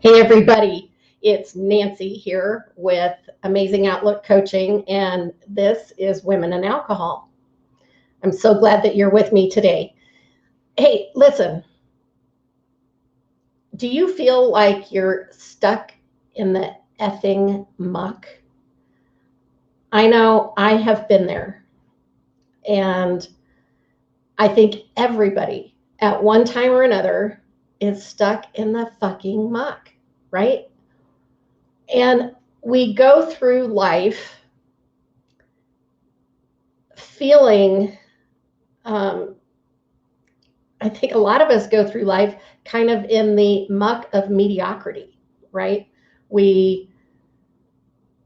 Hey, everybody. It's Nancy here with Amazing Outlook Coaching, and this is Women in Alcohol. I'm so glad that you're with me today. Hey, listen, do you feel like you're stuck in the effing muck? I know I have been there, and I think everybody at one time or another is stuck in the fucking muck, right? And we go through life feeling, I think a lot of us go through life kind of in the muck of mediocrity, right? We,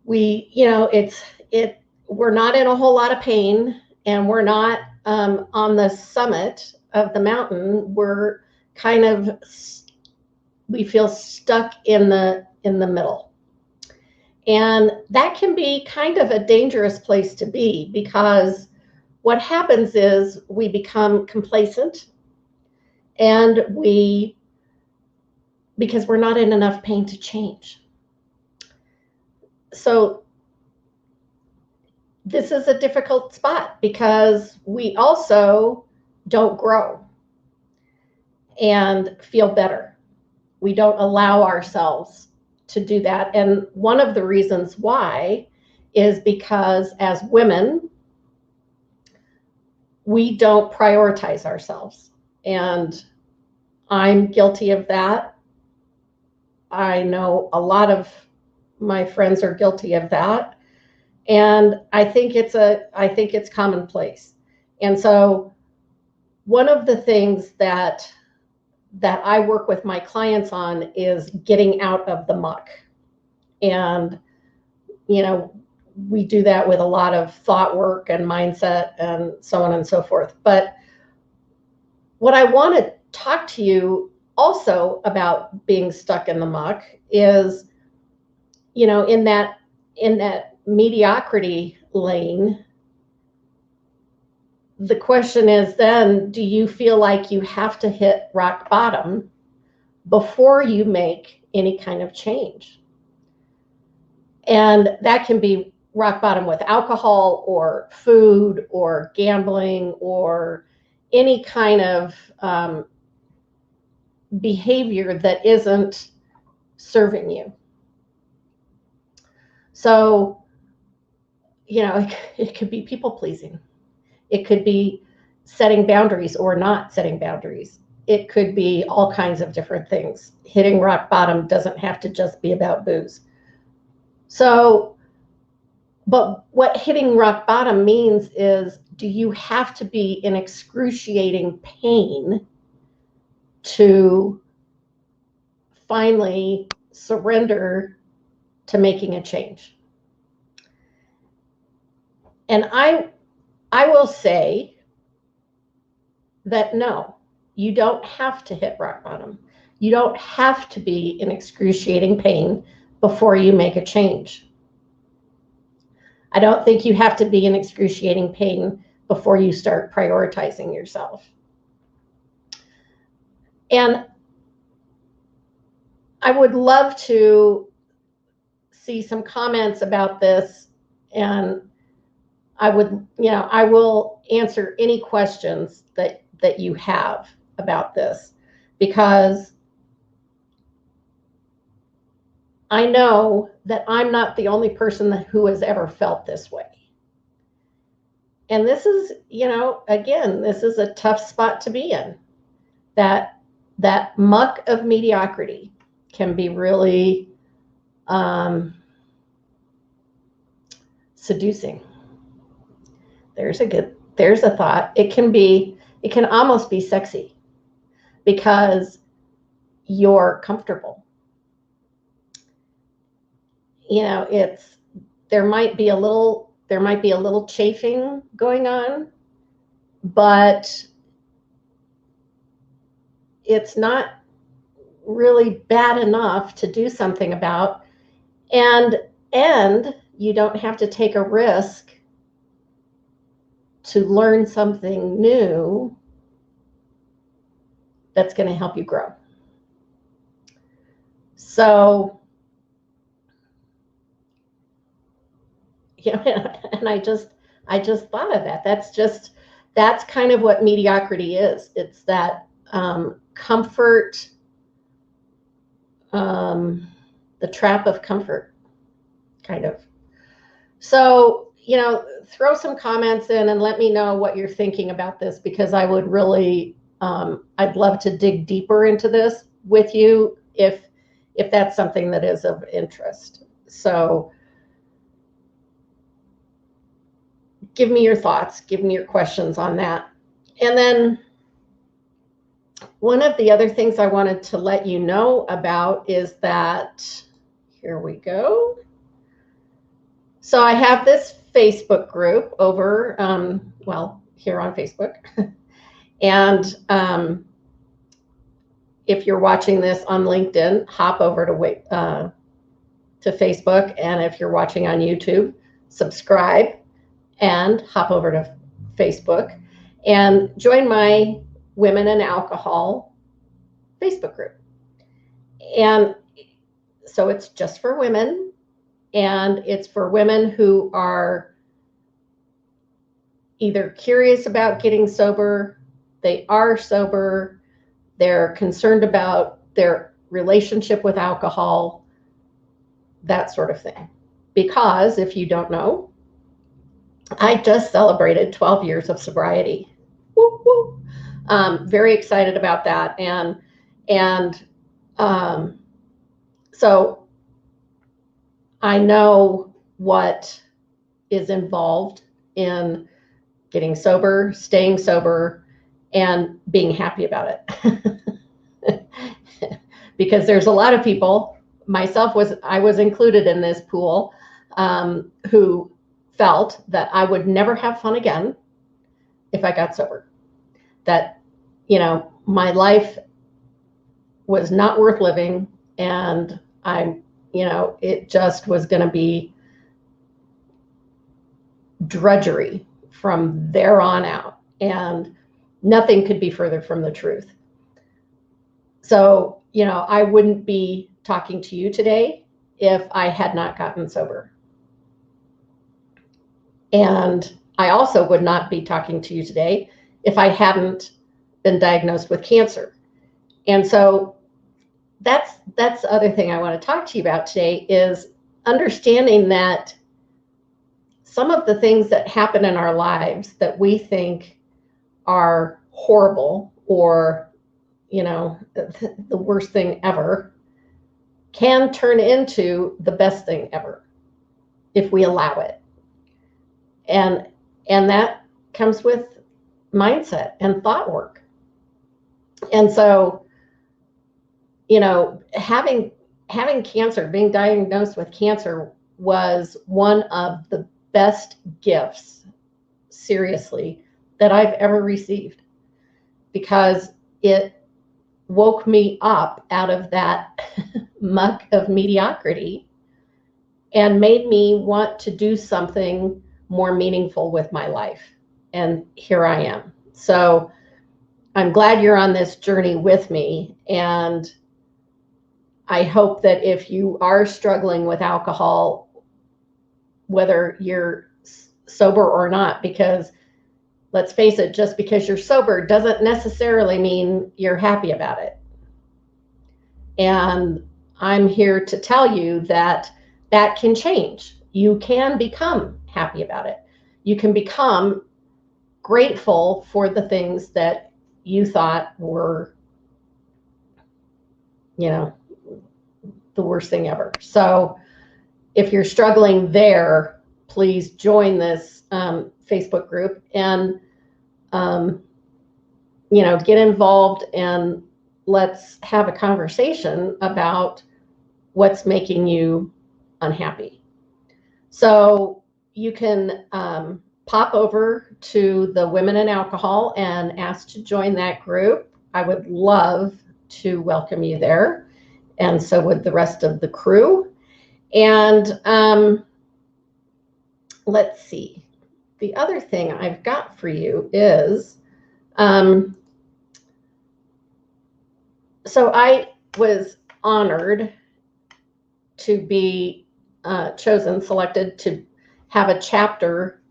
we're not in a whole lot of pain, and we're not on the summit of the mountain. We're kind of, we feel stuck in the middle. And that can be kind of a dangerous place to be, because what happens is we become complacent, and because we're not in enough pain to change. So this is a difficult spot, because we also don't grow and feel better. We don't allow ourselves to do that. And one of the reasons why is because as women, we don't prioritize ourselves. And I'm guilty of that. I know a lot of my friends are guilty of that. And I think it's commonplace. And so one of the things that I work with my clients on is getting out of the muck. And, we do that with a lot of thought work and mindset and so on and so forth. But what I want to talk to you also about being stuck in the muck is, in that mediocrity lane, the question is then, do you feel like you have to hit rock bottom before you make any kind of change? And that can be rock bottom with alcohol or food or gambling or any kind of behavior that isn't serving you. So, it could be people pleasing. It could be setting boundaries or not setting boundaries. It could be all kinds of different things. Hitting rock bottom doesn't have to just be about booze. So, but what hitting rock bottom means is, do you have to be in excruciating pain to finally surrender to making a change? And I will say that no, you don't have to hit rock bottom. You don't have to be in excruciating pain before you make a change. I don't think you have to be in excruciating pain before you start prioritizing yourself. And I would love to see some comments about this, and I will answer any questions that you have about this, because I know that I'm not the only person who has ever felt this way. And this is, again, this is a tough spot to be in. That muck of mediocrity can be really seducing. There's a thought. It can almost be sexy, because you're comfortable. There might be a little chafing going on, but it's not really bad enough to do something about, and you don't have to take a risk to learn something new that's going to help you grow. So, you know, and I just thought of that. That's kind of what mediocrity is. It's that comfort, the trap of comfort, kind of. So, you know, throw some comments in and let me know what you're thinking about this, because I would really, I'd love to dig deeper into this with you if that's something that is of interest. So give me your thoughts, give me your questions on that. And then one of the other things I wanted to let you know about is that, here we go. So I have this Facebook group over, here on Facebook. And if you're watching this on LinkedIn, hop over to Facebook. And if you're watching on YouTube, subscribe and hop over to Facebook and join my Women in Alcohol Facebook group. And so it's just for women, and it's for women who are either curious about getting sober, they are sober, they're concerned about their relationship with alcohol, that sort of thing. Because if you don't know, I just celebrated 12 years of sobriety. Woo, woo. Very excited about that. And so I know what is involved in getting sober, staying sober, and being happy about it. Because there's a lot of people, I was included in this pool, who felt that I would never have fun again if I got sober. That, you know, my life was not worth living, and it just was going to be drudgery from there on out, and nothing could be further from the truth. So, you know, I wouldn't be talking to you today if I had not gotten sober. And I also would not be talking to you today if I hadn't been diagnosed with cancer. And so that's the other thing I want to talk to you about today, is understanding that some of the things that happen in our lives that we think are horrible, or, you know, the worst thing ever, can turn into the best thing ever if we allow it. And that comes with mindset and thought work. And so, you know, having cancer, being diagnosed with cancer, was one of the best gifts, seriously, that I've ever received, because it woke me up out of that muck of mediocrity and made me want to do something more meaningful with my life. And here I am. So I'm glad you're on this journey with me. And I hope that if you are struggling with alcohol, whether you're sober or not, because let's face it, just because you're sober doesn't necessarily mean you're happy about it. And I'm here to tell you that that can change. You can become happy about it. You can become grateful for the things that you thought were, you know, the worst thing ever. So if you're struggling there, please join this Facebook group and, you know, get involved, and let's have a conversation about what's making you unhappy. So you can pop over to the Women in Alcohol and ask to join that group. I would love to welcome you there, and so would the rest of the crew. And let's see. The other thing I've got for you is, so I was honored to be selected to have a chapter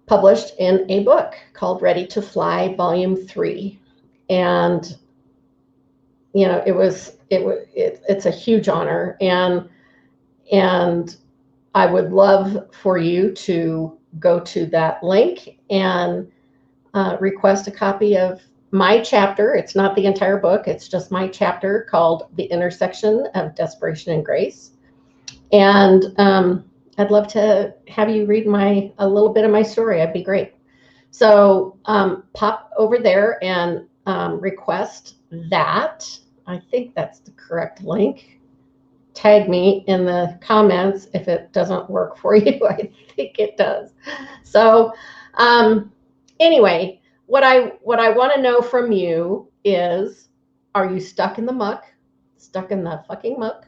published in a book called Ready to Fly, Volume 3. And, you know, it's a huge honor. And I would love for you to go to that link and request a copy of my chapter. It's not the entire book. It's just my chapter called The Intersection of Desperation and Grace. And I'd love to have you read a little bit of my story. That'd be great. So pop over there and request that. I think that's the correct link. Tag me in the comments if it doesn't work for you. I think it does. So anyway, what I want to know from you is, are you stuck in the muck? Stuck in the fucking muck?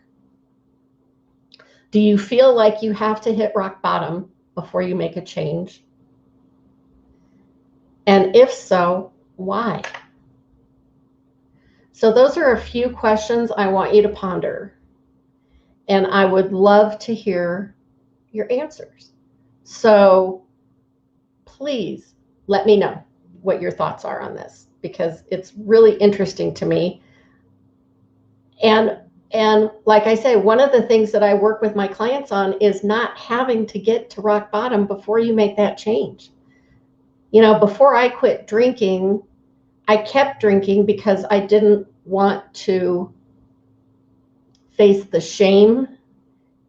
Do you feel like you have to hit rock bottom before you make a change? And if so, why? So those are a few questions I want you to ponder. And I would love to hear your answers. So please let me know what your thoughts are on this, because it's really interesting to me. And like I say, one of the things that I work with my clients on is not having to get to rock bottom before you make that change. You know, before I quit drinking, I kept drinking because I didn't want to face the shame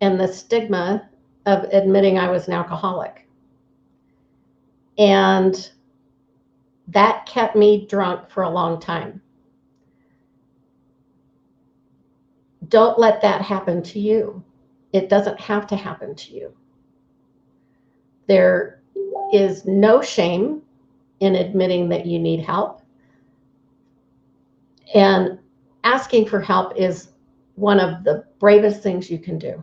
and the stigma of admitting I was an alcoholic. And that kept me drunk for a long time. Don't let that happen to you. It doesn't have to happen to you. There is no shame in admitting that you need help. And asking for help is one of the bravest things you can do.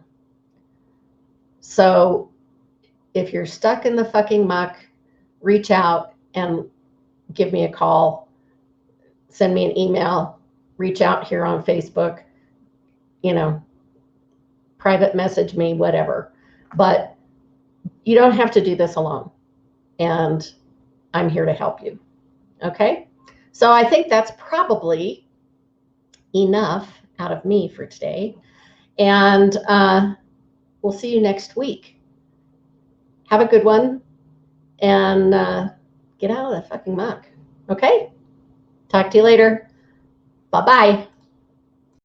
So if you're stuck in the fucking muck, reach out and give me a call, send me an email, reach out here on Facebook, you know, private message me, whatever. But you don't have to do this alone. And I'm here to help you. Okay? So I think that's probably enough out of me for today. And we'll see you next week. Have a good one. And get out of the fucking muck. Okay? Talk to you later. Bye-bye.